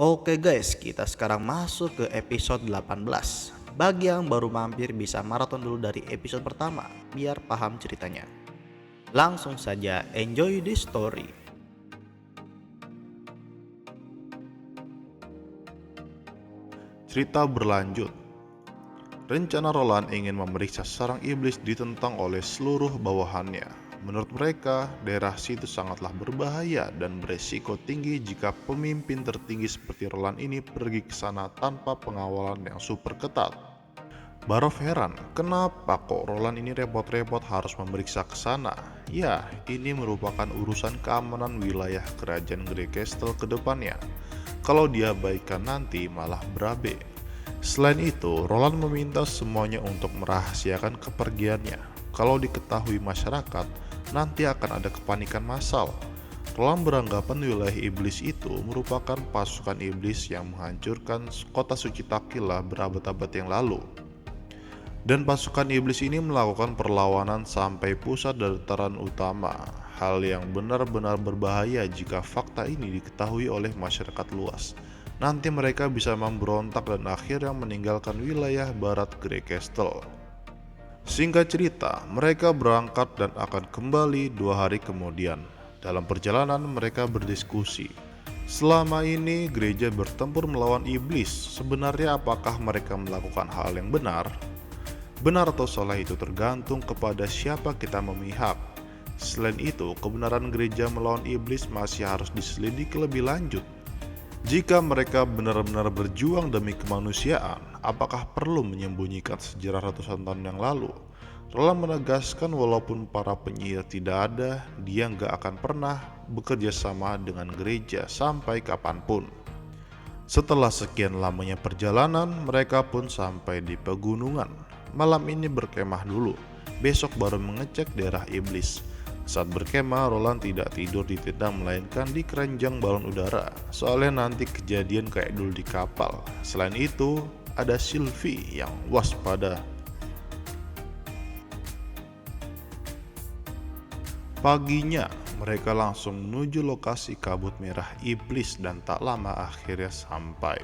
Oke guys, kita sekarang masuk ke episode 18. Bagi yang baru mampir bisa maraton dulu dari episode pertama biar paham ceritanya. Langsung saja enjoy the story. Cerita berlanjut. Rencana Roland ingin memeriksa sarang iblis ditentang oleh seluruh bawahannya. Menurut mereka, daerah situ sangatlah berbahaya dan beresiko tinggi jika pemimpin tertinggi seperti Roland ini pergi ke sana tanpa pengawalan yang super ketat. Barov heran, kenapa kok Roland ini repot-repot harus memeriksa ke sana? Ya, ini merupakan urusan keamanan wilayah kerajaan Grey Castle ke depannya. Kalau diabaikan nanti malah berabe. Selain itu, Roland meminta semuanya untuk merahasiakan kepergiannya. Kalau diketahui masyarakat, nanti akan ada kepanikan massal. Roland beranggapan wilayah iblis itu merupakan pasukan iblis yang menghancurkan kota suci Takila berabad-abad yang lalu. Dan pasukan iblis ini melakukan perlawanan sampai pusat dataran utama. Hal yang benar-benar berbahaya jika fakta ini diketahui oleh masyarakat luas. Nanti mereka bisa memberontak dan akhirnya meninggalkan wilayah barat Grey Castle. Singkat cerita, mereka berangkat dan akan kembali 2 hari kemudian. Dalam perjalanan mereka berdiskusi. Selama ini gereja bertempur melawan iblis. Sebenarnya apakah mereka melakukan hal yang benar? Benar atau salah itu tergantung kepada siapa kita memihak. Selain itu, kebenaran gereja melawan iblis masih harus diselidiki lebih lanjut. Jika mereka benar-benar berjuang demi kemanusiaan, apakah perlu menyembunyikan sejarah ratusan tahun yang lalu? Roland menegaskan walaupun para penyihir tidak ada, dia nggak akan pernah bekerja sama dengan gereja sampai kapanpun. Setelah sekian lamanya perjalanan, mereka pun sampai di pegunungan. Malam ini berkemah dulu, besok baru mengecek daerah iblis. Saat berkemah, Roland tidak tidur di tenda melainkan di keranjang balon udara. Soalnya nanti kejadian kayak dulu di kapal. Selain itu, ada Sylvie yang waspada. Paginya, mereka langsung menuju lokasi kabut merah iblis dan tak lama akhirnya sampai.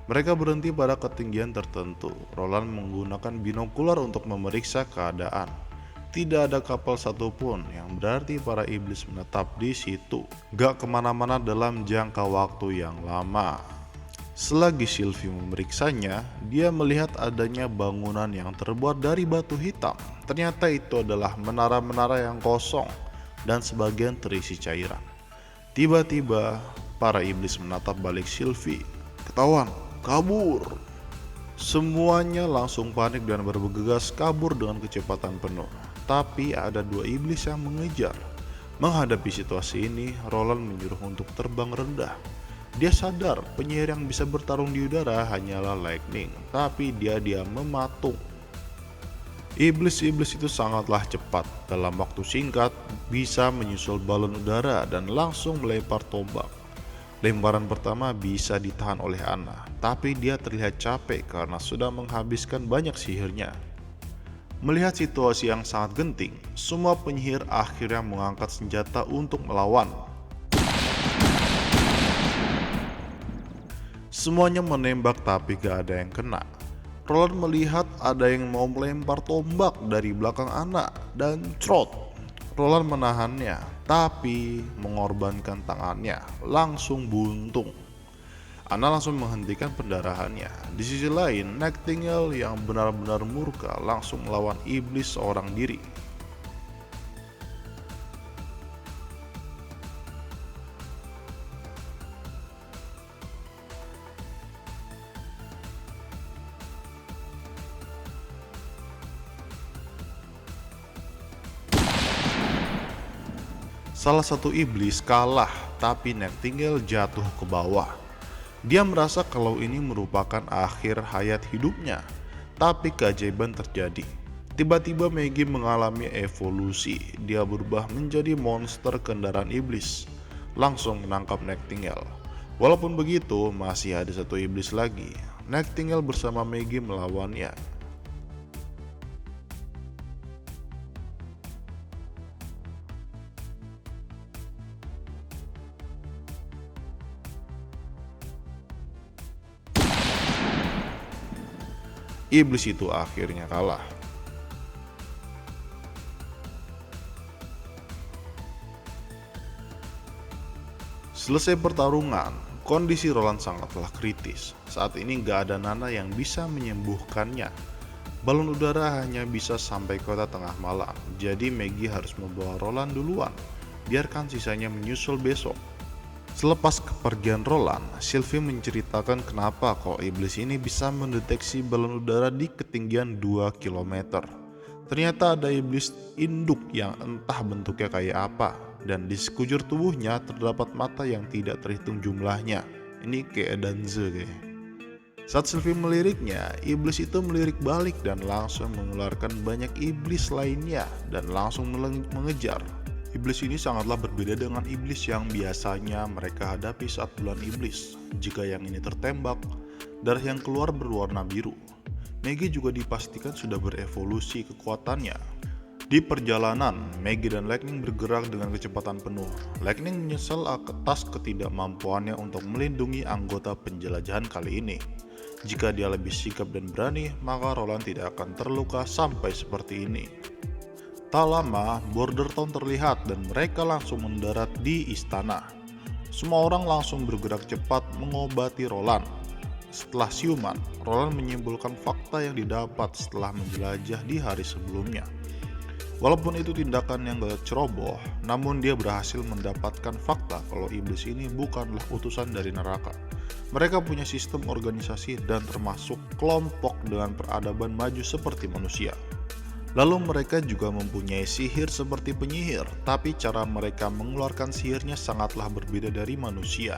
Mereka berhenti pada ketinggian tertentu. Roland menggunakan binokular untuk memeriksa keadaan. Tidak ada kapal satupun, yang berarti para iblis menetap di situ. Gak kemana-mana dalam jangka waktu yang lama. Selagi Sylvie memeriksanya, dia melihat adanya bangunan yang terbuat dari batu hitam. Ternyata itu adalah menara-menara yang kosong dan sebagian terisi cairan. Tiba-tiba, para iblis menatap balik Sylvie. Ketahuan, kabur. Semuanya langsung panik dan bergegas kabur dengan kecepatan penuh. Tapi ada 2 iblis yang mengejar. Menghadapi situasi ini, Roland menyuruh untuk terbang rendah. Dia sadar penyihir yang bisa bertarung di udara hanyalah Lightning, tapi dia mematung. Iblis-iblis itu sangatlah cepat. Dalam waktu singkat, bisa menyusul balon udara dan langsung melempar tombak. Lemparan pertama bisa ditahan oleh Anna, tapi dia terlihat capek karena sudah menghabiskan banyak sihirnya. Melihat situasi yang sangat genting, semua penyihir akhirnya mengangkat senjata untuk melawan. Semuanya menembak tapi gak ada yang kena. Roland melihat ada yang mau melempar tombak dari belakang Anna dan trot. Roland menahannya, tapi mengorbankan tangannya, langsung buntung. Anna langsung menghentikan pendarahannya. Di sisi lain, Nightingale yang benar-benar murka langsung melawan iblis seorang diri. Salah satu iblis kalah, tapi Nightingale jatuh ke bawah. Dia merasa kalau ini merupakan akhir hayat hidupnya, tapi keajaiban terjadi. Tiba-tiba Maggie mengalami evolusi. Dia berubah menjadi monster kendaraan iblis, langsung menangkap Nightingale. Walaupun begitu, masih ada satu iblis lagi. Nightingale bersama Maggie melawannya. Iblis itu akhirnya kalah. Selesai pertarungan, kondisi Roland sangatlah kritis. Saat ini gak ada Nana yang bisa menyembuhkannya. Balon udara hanya bisa sampai kota tengah malam, jadi Maggie harus membawa Roland duluan. Biarkan sisanya menyusul besok. Selepas kepergian Roland, Sylvie menceritakan kenapa kok iblis ini bisa mendeteksi balon udara di ketinggian 2 km. Ternyata ada iblis induk yang entah bentuknya kayak apa, dan di sekujur tubuhnya terdapat mata yang tidak terhitung jumlahnya. Ini kayak Danze kayaknya. Saat Sylvie meliriknya, iblis itu melirik balik dan langsung mengeluarkan banyak iblis lainnya dan langsung mengejar. Iblis ini sangatlah berbeda dengan iblis yang biasanya mereka hadapi saat bulan iblis. Jika yang ini tertembak, darah yang keluar berwarna biru. Maggie juga dipastikan sudah berevolusi kekuatannya. Di perjalanan, Maggie dan Lightning bergerak dengan kecepatan penuh. Lightning menyesal atas ketidakmampuannya untuk melindungi anggota penjelajahan kali ini. Jika dia lebih sigap dan berani, maka Roland tidak akan terluka sampai seperti ini. Tak lama, Border Town terlihat dan mereka langsung mendarat di istana. Semua orang langsung bergerak cepat mengobati Roland. Setelah siuman, Roland menyimpulkan fakta yang didapat setelah menjelajah di hari sebelumnya. Walaupun itu tindakan yang gak ceroboh, namun dia berhasil mendapatkan fakta kalau iblis ini bukanlah utusan dari neraka. Mereka punya sistem organisasi dan termasuk kelompok dengan peradaban maju seperti manusia. Lalu mereka juga mempunyai sihir seperti penyihir, tapi cara mereka mengeluarkan sihirnya sangatlah berbeda dari manusia.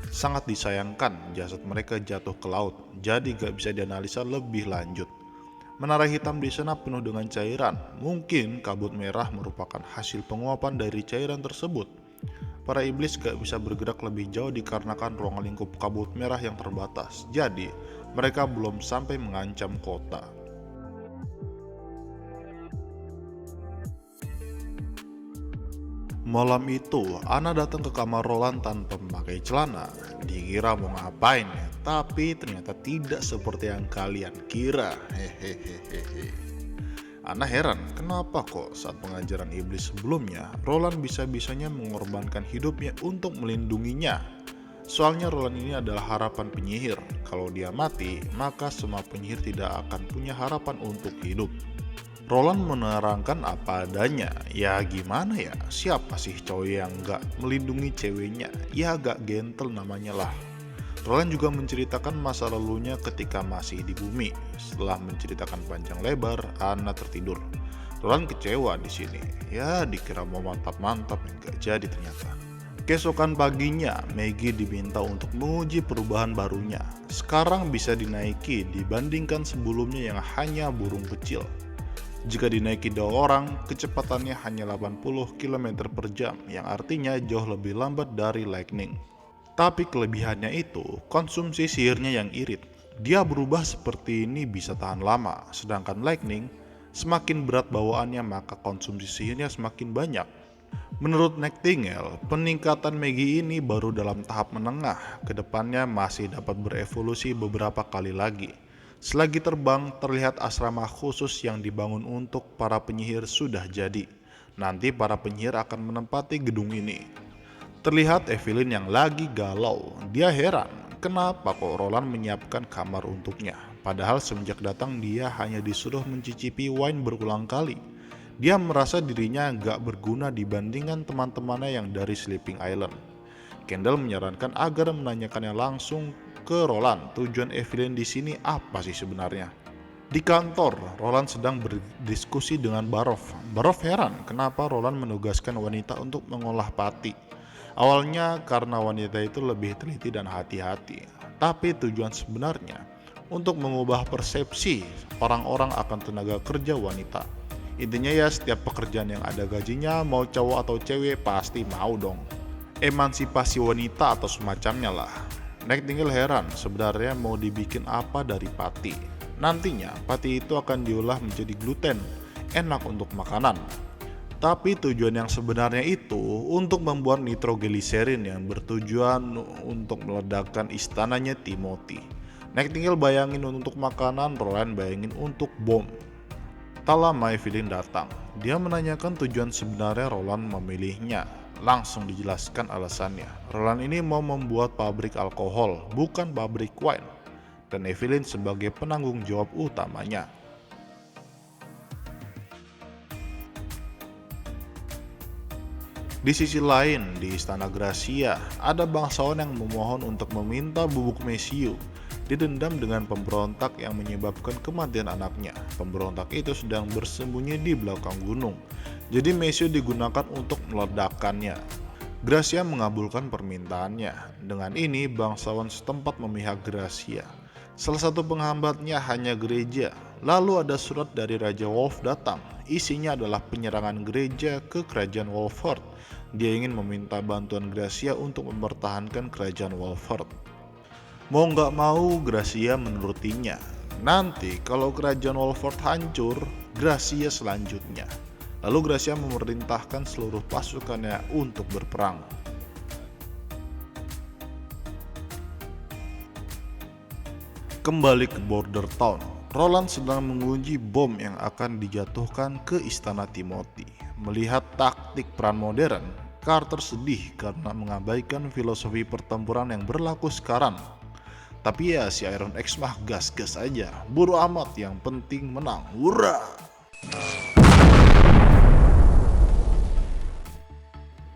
Sangat disayangkan jasad mereka jatuh ke laut, jadi gak bisa dianalisa lebih lanjut. Menara hitam di sana penuh dengan cairan. Mungkin kabut merah merupakan hasil penguapan dari cairan tersebut. Para iblis gak bisa bergerak lebih jauh dikarenakan ruang lingkup kabut merah yang terbatas. Jadi, mereka belum sampai mengancam kota. Malam itu, Anna datang ke kamar Roland tanpa memakai celana. Dikira mau ngapain ya, tapi ternyata tidak seperti yang kalian kira. Hehehehe. Anna heran, kenapa kok saat pengajaran iblis sebelumnya, Roland bisa-bisanya mengorbankan hidupnya untuk melindunginya. Soalnya Roland ini adalah harapan penyihir. Kalau dia mati, maka semua penyihir tidak akan punya harapan untuk hidup. Roland menerangkan apa adanya. Ya gimana ya, siapa sih cowok yang gak melindungi ceweknya? Ya gak gentle namanya lah. Roland juga menceritakan masa lalunya ketika masih di bumi. Setelah menceritakan panjang lebar, Anna tertidur. Roland kecewa di sini. Ya dikira mau mantap-mantap, gak jadi ternyata. Keesokan paginya, Maggie diminta untuk menguji perubahan barunya. Sekarang bisa dinaiki dibandingkan sebelumnya yang hanya burung kecil. Jika dinaiki 2 orang, kecepatannya hanya 80 km per jam, yang artinya jauh lebih lambat dari Lightning. Tapi kelebihannya itu, konsumsi sihirnya yang irit. Dia berubah seperti ini bisa tahan lama, sedangkan Lightning, semakin berat bawaannya maka konsumsi sihirnya semakin banyak. Menurut Nightingale, peningkatan Maggie ini baru dalam tahap menengah, kedepannya masih dapat berevolusi beberapa kali lagi. Selagi terbang, terlihat asrama khusus yang dibangun untuk para penyihir sudah jadi. Nanti para penyihir akan menempati gedung ini. Terlihat Evelyn yang lagi galau. Dia heran, kenapa kok Roland menyiapkan kamar untuknya. Padahal semenjak datang dia hanya disuruh mencicipi wine berulang kali. Dia merasa dirinya gak berguna dibandingkan teman-temannya yang dari Sleeping Island. Kendall menyarankan agar menanyakannya langsung ke Roland, tujuan Evelyn di sini apa sih sebenarnya. Di kantor, Roland sedang berdiskusi dengan Barov. Barov heran kenapa Roland menugaskan wanita untuk mengolah pati. Awalnya karena wanita itu lebih teliti dan hati-hati, tapi tujuan sebenarnya untuk mengubah persepsi orang-orang akan tenaga kerja wanita. Intinya ya setiap pekerjaan yang ada gajinya, mau cowok atau cewek pasti mau dong. Emansipasi wanita atau semacamnya lah. Nightingale heran sebenarnya mau dibikin apa dari pati. Nantinya pati itu akan diolah menjadi gluten, enak untuk makanan. Tapi tujuan yang sebenarnya itu untuk membuat nitrogliserin yang bertujuan untuk meledakkan istananya Timothy. Nightingale bayangin untuk makanan, Roland bayangin untuk bom. Tak lama Evelyn datang. Dia menanyakan tujuan sebenarnya Roland memilihnya. Langsung dijelaskan alasannya. Roland ini mau membuat pabrik alkohol, bukan pabrik wine. Dan Evelyn sebagai penanggung jawab utamanya. Di sisi lain, di Istana Gracia, ada bangsawan yang memohon untuk meminta bubuk mesiu. Didendam dengan pemberontak yang menyebabkan kematian anaknya. Pemberontak itu sedang bersembunyi di belakang gunung. Jadi mesiu digunakan untuk meledakkannya. Gracia mengabulkan permintaannya. Dengan ini, bangsawan setempat memihak Gracia. Salah satu penghambatnya hanya gereja. Lalu ada surat dari Raja Wolf datang. Isinya adalah penyerangan gereja ke kerajaan Wolford. Dia ingin meminta bantuan Gracia untuk mempertahankan kerajaan Wolford. Mau nggak mau, Gracia menurutinya. Nanti kalau kerajaan Wolford hancur, Gracia selanjutnya. Lalu Gracia memerintahkan seluruh pasukannya untuk berperang. Kembali ke Border Town, Roland sedang menguji bom yang akan dijatuhkan ke Istana Timothy. Melihat taktik perang modern, Carter sedih karena mengabaikan filosofi pertempuran yang berlaku sekarang. Tapi ya si Iron X mah gas-gas aja, bodo amat, yang penting menang, hurra!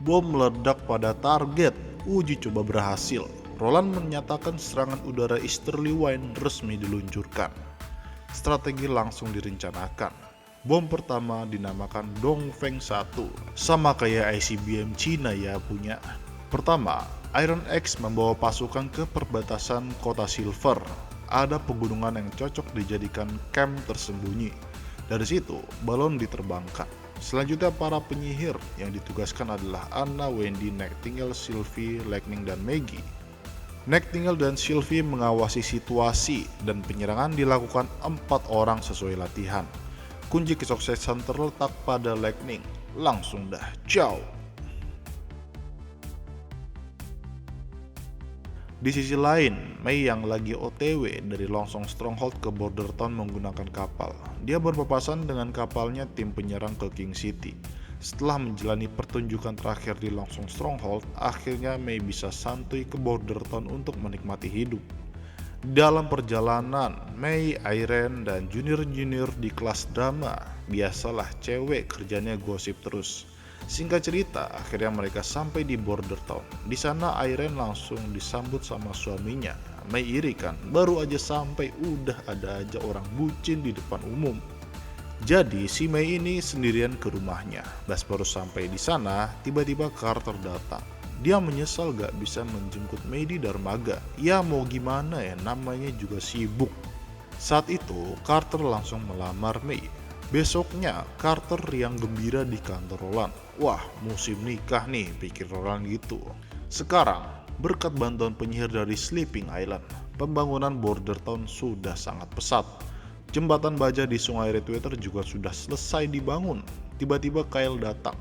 Bom meledak pada target, uji coba berhasil. Roland menyatakan serangan udara Easterly Wine resmi diluncurkan. Strategi langsung direncanakan. Bom pertama dinamakan Dongfeng 1, sama kayak ICBM Cina ya punya. Pertama, Iron X membawa pasukan ke perbatasan kota Silver. Ada pegunungan yang cocok dijadikan camp tersembunyi. Dari situ, balon diterbangkan. Selanjutnya para penyihir yang ditugaskan adalah Anna, Wendy, Nightingale, Sylvie, Lightning, dan Maggie. Nightingale dan Sylvie mengawasi situasi dan penyerangan dilakukan 4 orang sesuai latihan. Kunci kesuksesan terletak pada Lightning. Langsung dah, ciao. Di sisi lain, Mei yang lagi OTW dari Longsong Stronghold ke Border Town menggunakan kapal. Dia berpapasan dengan kapalnya tim penyerang ke King City. Setelah menjalani pertunjukan terakhir di Longsong Stronghold, akhirnya Mei bisa santuy ke Border Town untuk menikmati hidup. Dalam perjalanan, Mei, Irene, dan junior-junior di kelas drama. Biasalah cewek kerjanya gosip terus. Singkat cerita, akhirnya mereka sampai di Border Town. Di sana Irene langsung disambut sama suaminya. Mei iri kan, baru aja sampai udah ada aja orang bucin di depan umum. Jadi si Mei ini sendirian ke rumahnya. Pas baru sampai di sana, tiba-tiba Carter datang. Dia menyesal gak bisa menjemput Mei di dermaga. Ya mau gimana ya, namanya juga sibuk. Saat itu Carter langsung melamar Mei. Besoknya Carter riang gembira di kantor Roland. Wah, musim nikah nih, pikir Roland gitu. Sekarang, berkat bantuan penyihir dari Sleeping Island, pembangunan Border Town sudah sangat pesat. Jembatan baja di Sungai Redwater juga sudah selesai dibangun. Tiba-tiba Kyle datang.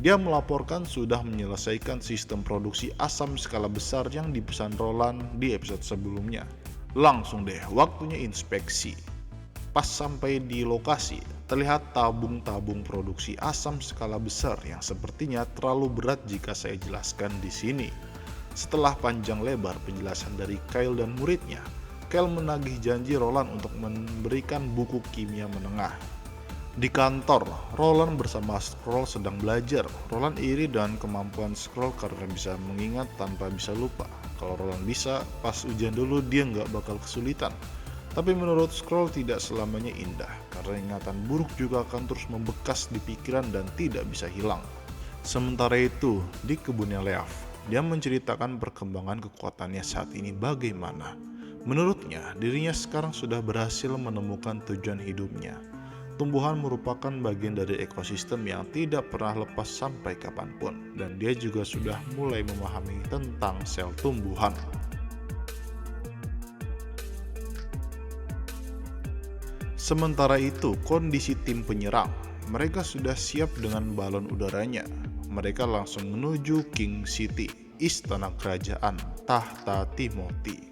Dia melaporkan sudah menyelesaikan sistem produksi asam skala besar yang dipesan Roland di episode sebelumnya. Langsung deh, waktunya inspeksi. Pas sampai di lokasi, terlihat tabung-tabung produksi asam skala besar yang sepertinya terlalu berat jika saya jelaskan di sini. Setelah panjang lebar penjelasan dari Kyle dan muridnya, Kyle menagih janji Roland untuk memberikan buku kimia menengah. Di kantor, Roland bersama Skrull sedang belajar. Roland iri dan kemampuan Skrull karena bisa mengingat tanpa bisa lupa. Kalau Roland bisa, pas ujian dulu dia nggak bakal kesulitan. Tapi menurut Skrull tidak selamanya indah, karena ingatan buruk juga akan terus membekas di pikiran dan tidak bisa hilang. Sementara itu, di kebunnya Leaf, dia menceritakan perkembangan kekuatannya saat ini bagaimana. Menurutnya, dirinya sekarang sudah berhasil menemukan tujuan hidupnya. Tumbuhan merupakan bagian dari ekosistem yang tidak pernah lepas sampai kapanpun, dan dia juga sudah mulai memahami tentang sel tumbuhan. Sementara itu, kondisi tim penyerang, mereka sudah siap dengan balon udaranya. Mereka langsung menuju King City, istana kerajaan, tahta Timothy.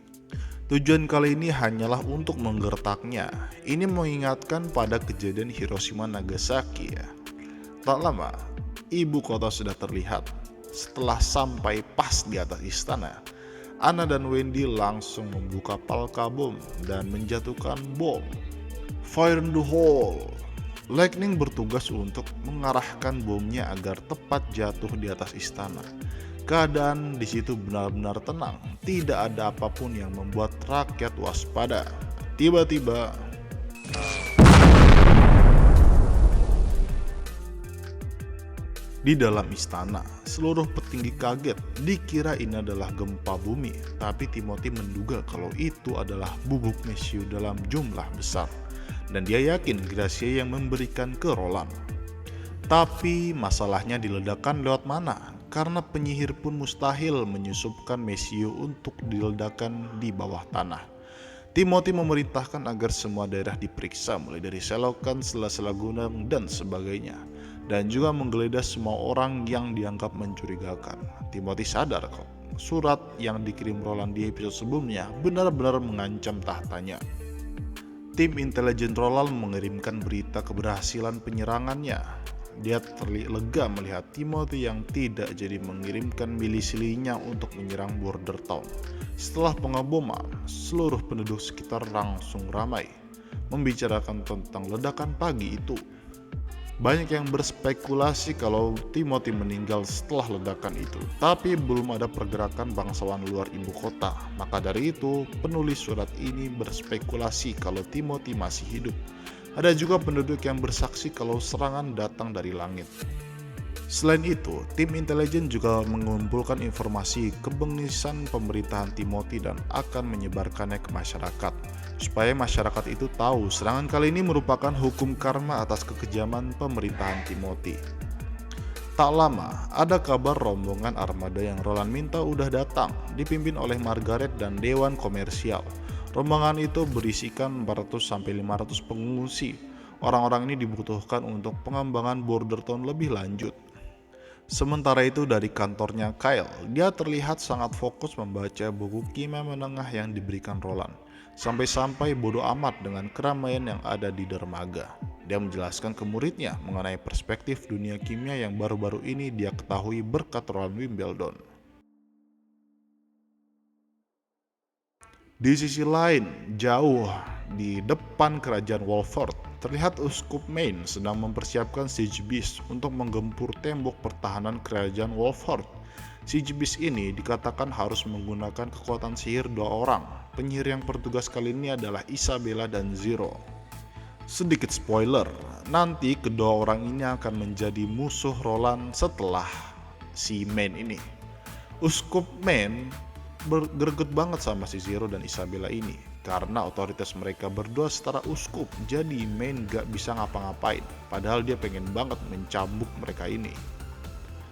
Tujuan kali ini hanyalah untuk menggertaknya. Ini mengingatkan pada kejadian Hiroshima Nagasaki ya. Tak lama, ibu kota sudah terlihat. Setelah sampai pas di atas istana, Anna dan Wendy langsung membuka palka bom dan menjatuhkan bom. Fire in the hole. Lightning bertugas untuk mengarahkan bomnya agar tepat jatuh di atas istana. Keadaan di situ benar-benar tenang, tidak ada apapun yang membuat rakyat waspada. Tiba-tiba, di dalam istana, seluruh petinggi kaget, dikira ini adalah gempa bumi, tapi Timothy menduga kalau itu adalah bubuk mesiu dalam jumlah besar. Dan dia yakin Gracia yang memberikan ke Roland. Tapi masalahnya di ledakan lewat mana? Karena penyihir pun mustahil menyusupkan mesiu untuk diledakkan di bawah tanah. Timothy memerintahkan agar semua daerah diperiksa mulai dari selokan, sela-sela gunung, dan sebagainya. Dan juga menggeledah semua orang yang dianggap mencurigakan. Timothy sadar kok, surat yang dikirim Roland di episode sebelumnya benar-benar mengancam tahtanya. Tim intelijen Roland mengirimkan berita keberhasilan penyerangannya. Dia lega melihat Timothy yang tidak jadi mengirimkan milisilinya untuk menyerang Border Town. Setelah pengeboman, seluruh penduduk sekitar langsung ramai membicarakan tentang ledakan pagi itu. Banyak yang berspekulasi kalau Timothy meninggal setelah ledakan itu, tapi belum ada pergerakan bangsawan luar ibu kota. Maka dari itu, penulis surat ini berspekulasi kalau Timothy masih hidup. Ada juga penduduk yang bersaksi kalau serangan datang dari langit. Selain itu, tim intelijen juga mengumpulkan informasi kebengisan pemerintahan Timothy dan akan menyebarkannya ke masyarakat, supaya masyarakat itu tahu serangan kali ini merupakan hukum karma atas kekejaman pemerintahan Timothy. Tak lama, ada kabar rombongan armada yang Roland minta udah datang, dipimpin oleh Margaret dan Dewan Komersial. Rombongan itu berisikan 400-500 pengungsi. Orang-orang ini dibutuhkan untuk pengembangan Border Town lebih lanjut. Sementara itu dari kantornya Kyle, dia terlihat sangat fokus membaca buku kimia menengah yang diberikan Roland. Sampai-sampai bodoh amat dengan keramaian yang ada di dermaga. Dia menjelaskan ke muridnya mengenai perspektif dunia kimia yang baru-baru ini dia ketahui berkat Roland Wimbledon. Di sisi lain, jauh di depan kerajaan Wolford, terlihat Uskup Maine sedang mempersiapkan Siege Beast untuk menggempur tembok pertahanan kerajaan Wolford. Siege Beast ini dikatakan harus menggunakan kekuatan sihir 2 orang. Penyihir yang bertugas kali ini adalah Isabella dan Zero. Sedikit spoiler, nanti kedua orang ini akan menjadi musuh Roland setelah si Maine ini. Uskup Maine bergeget banget sama si Zero dan Isabella ini karena otoritas mereka berdua setara uskup, jadi Maine gak bisa ngapa-ngapain, padahal dia pengen banget mencambuk mereka ini.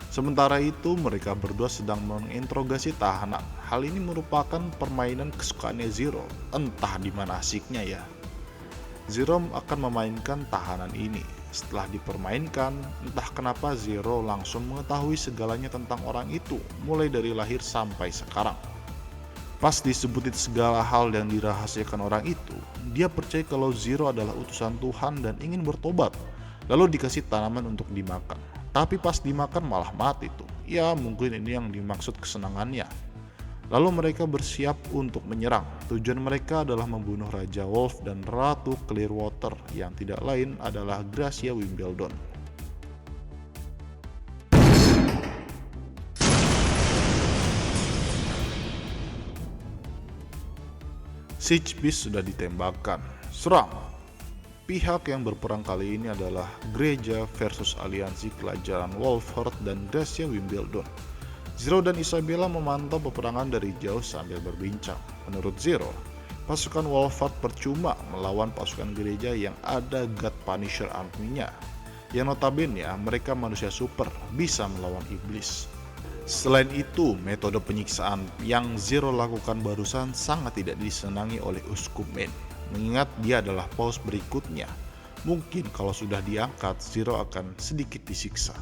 Sementara itu mereka berdua sedang menginterogasi tahanan. Hal ini merupakan permainan kesukaannya Zero, entah di mana asiknya ya. Zero akan memainkan tahanan ini. Setelah dipermainkan, entah kenapa Zero langsung mengetahui segalanya tentang orang itu, mulai dari lahir sampai sekarang. Pas disebutin segala hal yang dirahasiakan orang itu, dia percaya kalau Zero adalah utusan Tuhan dan ingin bertobat, lalu dikasih tanaman untuk dimakan. Tapi pas dimakan malah mati tuh. Ya mungkin ini yang dimaksud kesenangannya. Lalu mereka bersiap untuk menyerang. Tujuan mereka adalah membunuh Raja Wolf dan Ratu Clearwater yang tidak lain adalah Gracia Wimbledon. Siege Beast sudah ditembakkan. Serang! Pihak yang berperang kali ini adalah gereja versus aliansi kerajaan Wolford dan Gracia Wimbledon. Zero dan Isabella memantau peperangan dari jauh sambil berbincang. Menurut Zero, pasukan Wolford percuma melawan pasukan gereja yang ada God Punisher army-nya. Yang notabene mereka manusia super, bisa melawan iblis. Selain itu, metode penyiksaan yang Zero lakukan barusan sangat tidak disenangi oleh Uskup Maine, mengingat dia adalah paus berikutnya. Mungkin kalau sudah diangkat, Zero akan sedikit disiksa.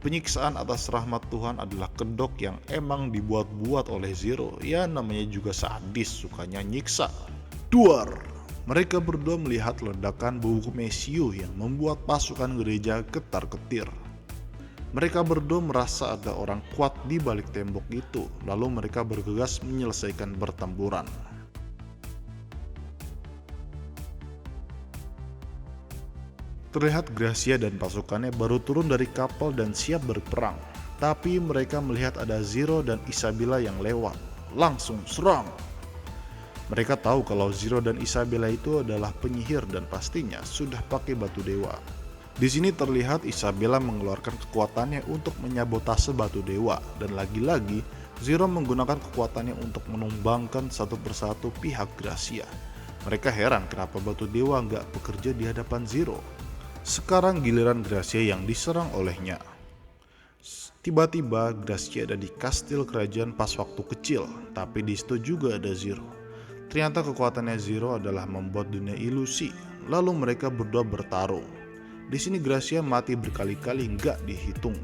Penyiksaan atas rahmat Tuhan adalah kedok yang emang dibuat-buat oleh Zero. Ya namanya juga sadis, sukanya nyiksa. Duar. Mereka berdua melihat ledakan bau mesio yang membuat pasukan gereja ketar-ketir. Mereka berdua merasa ada orang kuat di balik tembok itu, lalu mereka bergegas menyelesaikan pertempuran. Terlihat Gracia dan pasukannya baru turun dari kapal dan siap berperang. Tapi mereka melihat ada Zero dan Isabella yang lewat. Langsung serang. Mereka tahu kalau Zero dan Isabella itu adalah penyihir dan pastinya sudah pakai batu dewa. Di sini terlihat Isabella mengeluarkan kekuatannya untuk menyabotase batu dewa, dan lagi-lagi Zero menggunakan kekuatannya untuk menumbangkan satu persatu pihak Gracia. Mereka heran kenapa batu dewa nggak bekerja di hadapan Zero. Sekarang giliran Gracia yang diserang olehnya. Tiba-tiba Gracia ada di kastil kerajaan pas waktu kecil, tapi di situ juga ada Zero. Ternyata kekuatannya Zero adalah membuat dunia ilusi, lalu mereka berdua bertarung. Di sini Gracia mati berkali-kali nggak dihitung.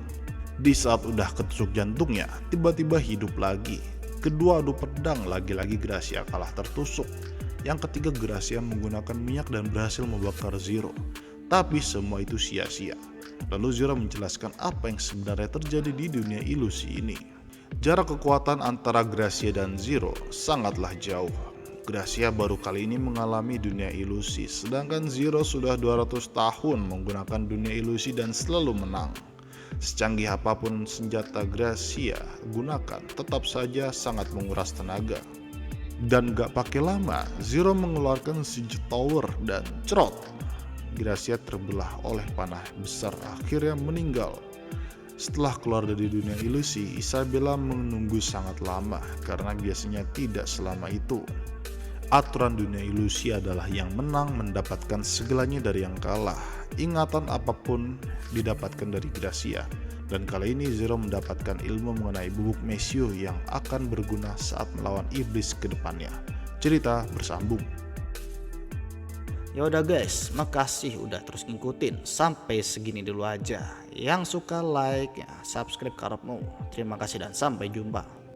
Di saat udah ketusuk jantungnya, tiba-tiba hidup lagi. Kedua adu pedang, lagi-lagi Gracia kalah tertusuk. Yang ketiga Gracia menggunakan minyak dan berhasil membakar Zero. Tapi semua itu sia-sia. Lalu Zero menjelaskan apa yang sebenarnya terjadi di dunia ilusi ini. Jarak kekuatan antara Gracia dan Zero sangatlah jauh. Gracia baru kali ini mengalami dunia ilusi, sedangkan Zero sudah 200 tahun menggunakan dunia ilusi dan selalu menang. Secanggih apapun senjata Gracia gunakan, tetap saja sangat menguras tenaga. Dan gak pakai lama, Zero mengeluarkan Siege Tower dan cerot. Gracia terbelah oleh panah besar, akhirnya meninggal. Setelah keluar dari dunia ilusi, Isabella menunggu sangat lama karena biasanya tidak selama itu. Aturan dunia ilusi adalah yang menang mendapatkan segalanya dari yang kalah. Ingatan apapun didapatkan dari Gracia. Dan kali ini Zero mendapatkan ilmu mengenai bubuk mesio yang akan berguna saat melawan iblis ke depannya. Cerita bersambung. Ya udah guys, makasih udah terus ngikutin. Sampai segini dulu aja. Yang suka like, ya subscribe karepmu. Terima kasih dan sampai jumpa.